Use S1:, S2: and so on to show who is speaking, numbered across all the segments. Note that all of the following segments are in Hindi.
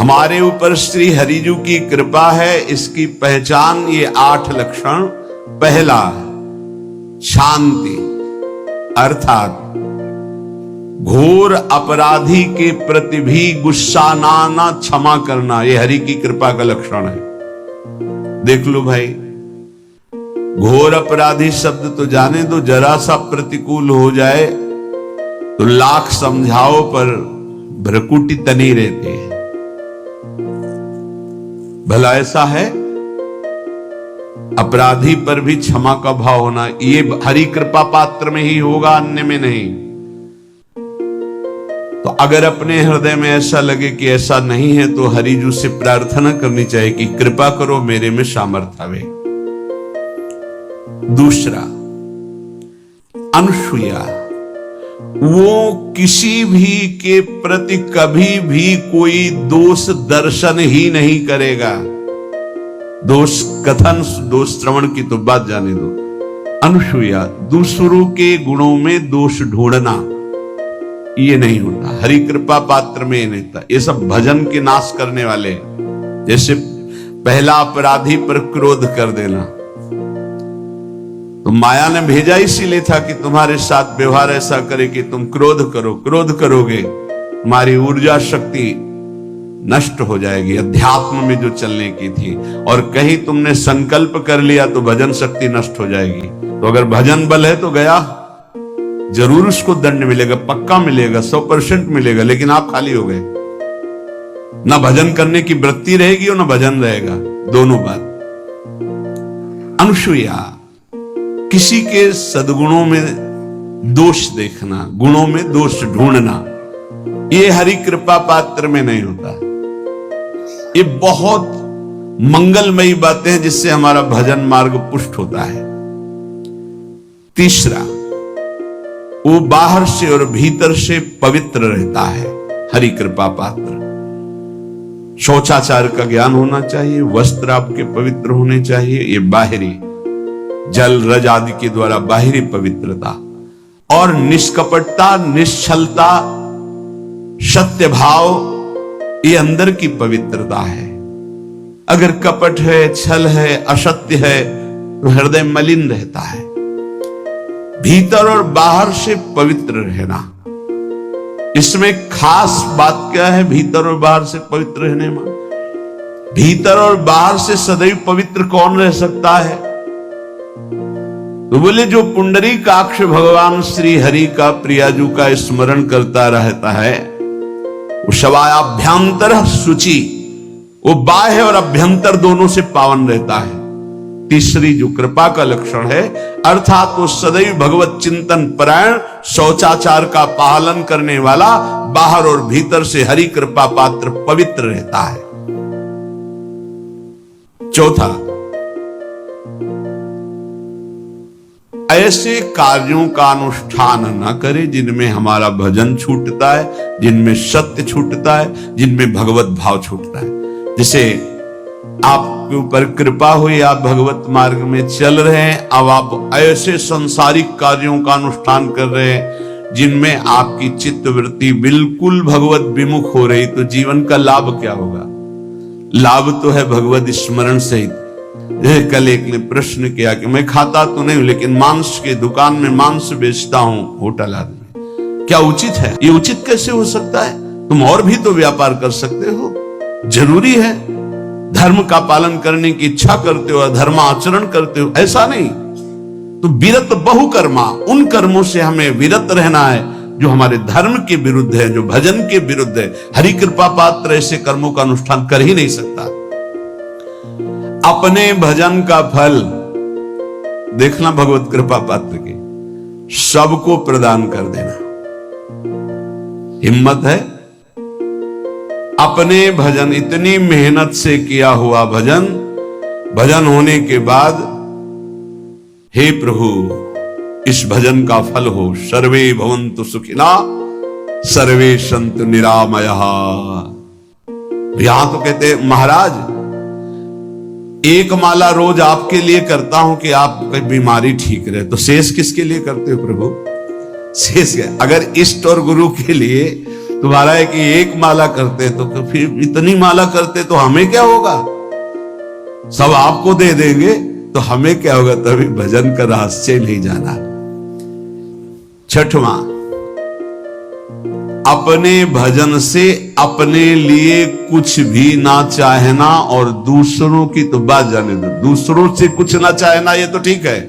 S1: हमारे ऊपर श्री हरिजू की कृपा है, इसकी पहचान ये 8 लक्षण। पहला, शांति, अर्थात घोर अपराधी के प्रति भी गुस्सा ना आना, क्षमा करना, ये हरि की कृपा का लक्षण है। देख लो भाई, घोर अपराधी शब्द तो जाने दो, जरा सा प्रतिकूल हो जाए तो लाख समझाओ पर भ्रकुटी तनी रहती है। भला ऐसा है? अपराधी पर भी क्षमा का भाव होना, ये हरि कृपा पात्र में ही होगा, अन्य में नहीं। तो अगर अपने हृदय में ऐसा लगे कि ऐसा नहीं है, तो हरिजू से प्रार्थना करनी चाहिए कि कृपा करो, मेरे में सामर्थ्य आवे। दूसरा, अनुसूया, वो किसी भी के प्रति कभी भी कोई दोष दर्शन ही नहीं करेगा। दोष कथन, दोष श्रवण की तो बात जाने दो। अनुसूया, दूसरों के गुणों में दोष ढूंढना ये नहीं होता, हरि कृपा पात्र में नहीं था। ये सब भजन के नाश करने वाले, जैसे पहला अपराधी पर क्रोध कर देना, तो माया ने भेजा इसीलिए था कि तुम्हारे साथ व्यवहार ऐसा करे कि तुम क्रोध करो। क्रोध करोगे तुम्हारी ऊर्जा शक्ति नष्ट हो जाएगी, अध्यात्म में जो चलने की थी। और कहीं तुमने संकल्प कर लिया तो भजन शक्ति नष्ट हो जाएगी। तो अगर भजन बल है तो गया, जरूर उसको दंड मिलेगा, पक्का मिलेगा, 100% मिलेगा, लेकिन आप खाली हो गए। ना भजन करने की वृत्ति रहेगी और ना भजन रहेगा, दोनों बात। अनुसूया, किसी के सद्गुणों में दोष देखना, गुणों में दोष ढूंढना, ये हरि कृपा पात्र में नहीं होता। ये बहुत मंगलमयी बातें हैं जिससे हमारा भजन मार्ग पुष्ट होता है। तीसरा, वो बाहर से और भीतर से पवित्र रहता है, हरि कृपा पात्र। शौचाचार का ज्ञान होना चाहिए, वस्त्र आपके पवित्र होने चाहिए, ये बाहरी जल रज आदि के द्वारा बाहरी पवित्रता। और निष्कपटता, निश्चलता, सत्य भाव, ये अंदर की पवित्रता है। अगर कपट है, छल है, असत्य है, तो हृदय मलिन रहता है। भीतर और बाहर से पवित्र रहना, इसमें खास बात क्या है? भीतर और बाहर से पवित्र रहने में, भीतर और बाहर से सदैव पवित्र कौन रह सकता है? तो बोले, जो पुंडरीकाक्ष भगवान श्री हरि का, प्रियाजू का स्मरण करता रहता है, वो शवायाभ्यंतर शुचि, वो बाह्य और अभ्यंतर दोनों से पावन रहता है। तीसरी जो कृपा का लक्षण है, अर्थात वो सदैव भगवत चिंतन परायण, शौचाचार का पालन करने वाला, बाहर और भीतर से हरि कृपा पात्र पवित्र रहता है। चौथा, ऐसे कार्यों का अनुष्ठान न करे जिनमें हमारा भजन छूटता है, जिनमें सत्य छूटता है, जिनमें भगवत भाव छूटता है। जैसे आपके ऊपर कृपा हुई, आप भगवत मार्ग में चल रहे हैं, अब आप ऐसे सांसारिक कार्यों का अनुष्ठान कर रहे हैं जिनमें आपकी चित्तवृत्ति बिल्कुल भगवत विमुख हो रही, तो जीवन का लाभ क्या होगा? लाभ तो है भगवत स्मरण सहित। कल एक ने प्रश्न किया कि मैं खाता तो नहीं हूं, लेकिन मांस के दुकान में मांस बेचता हूं, होटल आदमी, क्या उचित है? ये उचित कैसे हो सकता है? तुम और भी तो व्यापार कर सकते हो। जरूरी है धर्म का पालन करने की इच्छा करते हो, धर्माचरण करते हो, ऐसा नहीं। तो विरत बहुकर्मा, उन कर्मों से हमें विरत रहना है जो हमारे धर्म के विरुद्ध है, जो भजन के विरुद्ध है। हरि कृपा पात्र ऐसे कर्मों का अनुष्ठान कर ही नहीं सकता। अपने भजन का फल देखना भगवत कृपा पात्र के, सबको प्रदान कर देना। हिम्मत है? अपने भजन, इतनी मेहनत से किया हुआ भजन, भजन होने के बाद, हे प्रभु इस भजन का फल हो, सर्वे भवन्तु सुखिना सर्वे सन्तु निरामयः। यहां तो कहते महाराज, एक माला रोज आपके लिए करता हूं कि आपकी बीमारी ठीक रहे, तो शेष किसके लिए करते हो प्रभु? शेष है। अगर इष्ट और गुरु के लिए तुम्हारा है कि एक माला करते तो फिर इतनी माला करते तो हमें क्या होगा, सब आपको दे देंगे तो हमें क्या होगा। तभी भजन का रहस्य नहीं जाना। छठवां, अपने भजन से अपने लिए कुछ भी ना चाहना और दूसरों की तो बात जाने दो। दूसरों से कुछ ना चाहना ये तो ठीक है,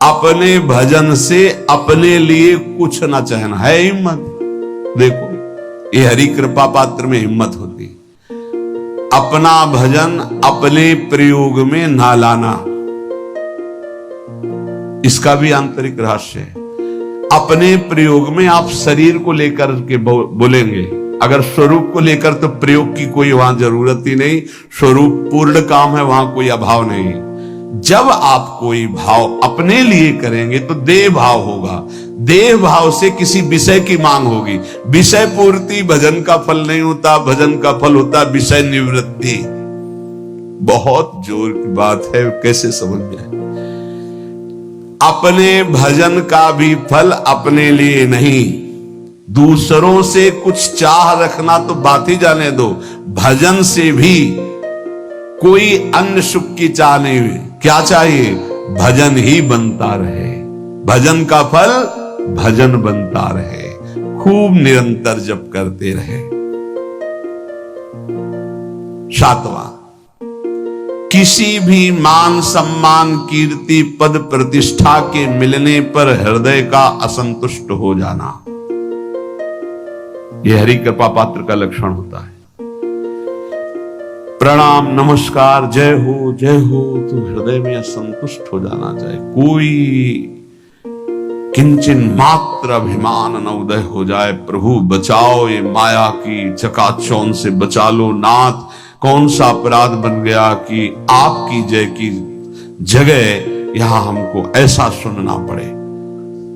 S1: अपने भजन से अपने लिए कुछ ना चाहना है हिम्मत। देखो ये हरि कृपा पात्र में हिम्मत होती। अपना भजन अपने प्रयोग में ना लाना, इसका भी आंतरिक रहस्य है। अपने प्रयोग में आप शरीर को लेकर के बोलेंगे, अगर स्वरूप को लेकर तो प्रयोग की कोई वहां जरूरत ही नहीं। स्वरूप पूर्ण काम है, वहां कोई अभाव नहीं। जब आप कोई भाव अपने लिए करेंगे तो देह भाव होगा, देह भाव से किसी विषय की मांग होगी। विषय पूर्ति भजन का फल नहीं होता, भजन का फल होता विषय निवृत्ति। बहुत जोर की बात है, कैसे समझ जाए। अपने भजन का भी फल अपने लिए नहीं, दूसरों से कुछ चाह रखना तो बात ही जाने दो। भजन से भी कोई अन्य सुख की चाह नहीं हुई। क्या चाहिए, भजन ही बनता रहे, भजन का फल भजन बनता रहे, खूब निरंतर जप करते रहे। सातवां, किसी भी मान सम्मान कीर्ति पद प्रतिष्ठा के मिलने पर हृदय का असंतुष्ट हो जाना, यह हरि कृपा पात्र का लक्षण होता है। प्रणाम नमस्कार जय हो तो हृदय में असंतुष्ट हो जाना चाहिए। कोई किंचन मात्र अभिमान न उदय हो जाए। प्रभु बचाओ, ये माया की चकाचौंध से बचा लो नाथ। कौन सा अपराध बन गया कि आपकी जय की जगह यहां हमको ऐसा सुनना पड़े।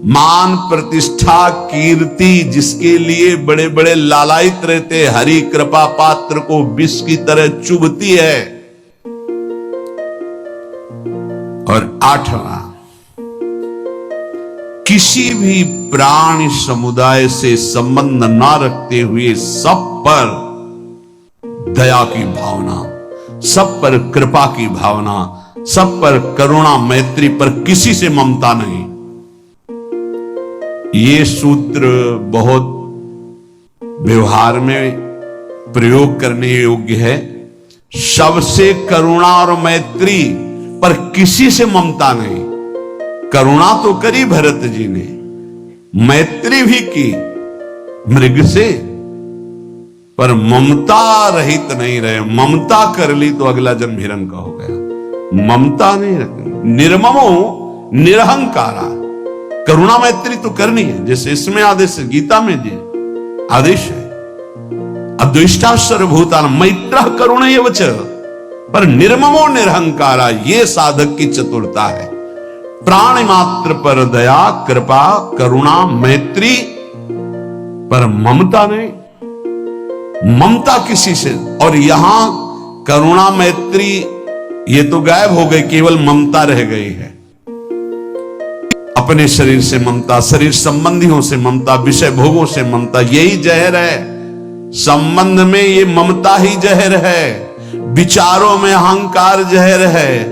S1: मान प्रतिष्ठा कीर्ति जिसके लिए बड़े बड़े लालायित रहते, हरि कृपा पात्र को विष की तरह चुभती है। और आठवां, किसी भी प्राणी समुदाय से संबंध ना रखते हुए सब पर दया की भावना, सब पर कृपा की भावना, सब पर करुणा मैत्री पर किसी से ममता नहीं। ये सूत्र बहुत व्यवहार में प्रयोग करने योग्य है। सबसे करुणा और मैत्री पर किसी से ममता नहीं। करुणा तो करी भरत जी ने, मैत्री भी की मृग से, पर ममता रहित नहीं रहे। ममता कर ली तो अगला जन्म हिरण का हो गया। ममता नहीं रखनी, निर्ममो निरहंकारा। करुणा मैत्री तो करनी है, जैसे इसमें आदेश है, गीता में जी आदेश है, अद्वेष्टा सर्वभूतानां मैत्रः करुणैव च, पर निर्ममो निरहंकारा, ये साधक की चतुरता है। प्राणी मात्र पर दया कृपा करुणा मैत्री, पर ममता नहीं। ममता किसी से, और यहां करुणा मैत्री ये तो गायब हो गई, केवल ममता रह गई है। अपने शरीर से ममता, शरीर संबंधियों से ममता, विषय भोगों से ममता, यही जहर है। संबंध में ये ममता ही जहर है, विचारों में अहंकार जहर है,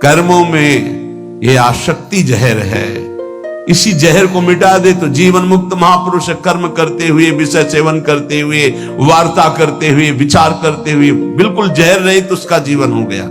S1: कर्मों में ये आसक्ति जहर है। इसी जहर को मिटा दे तो जीवन मुक्त महापुरुष कर्म करते हुए, विषय सेवन करते हुए, वार्ता करते हुए, विचार करते हुए, बिल्कुल जहर रहित उसका जीवन हो गया।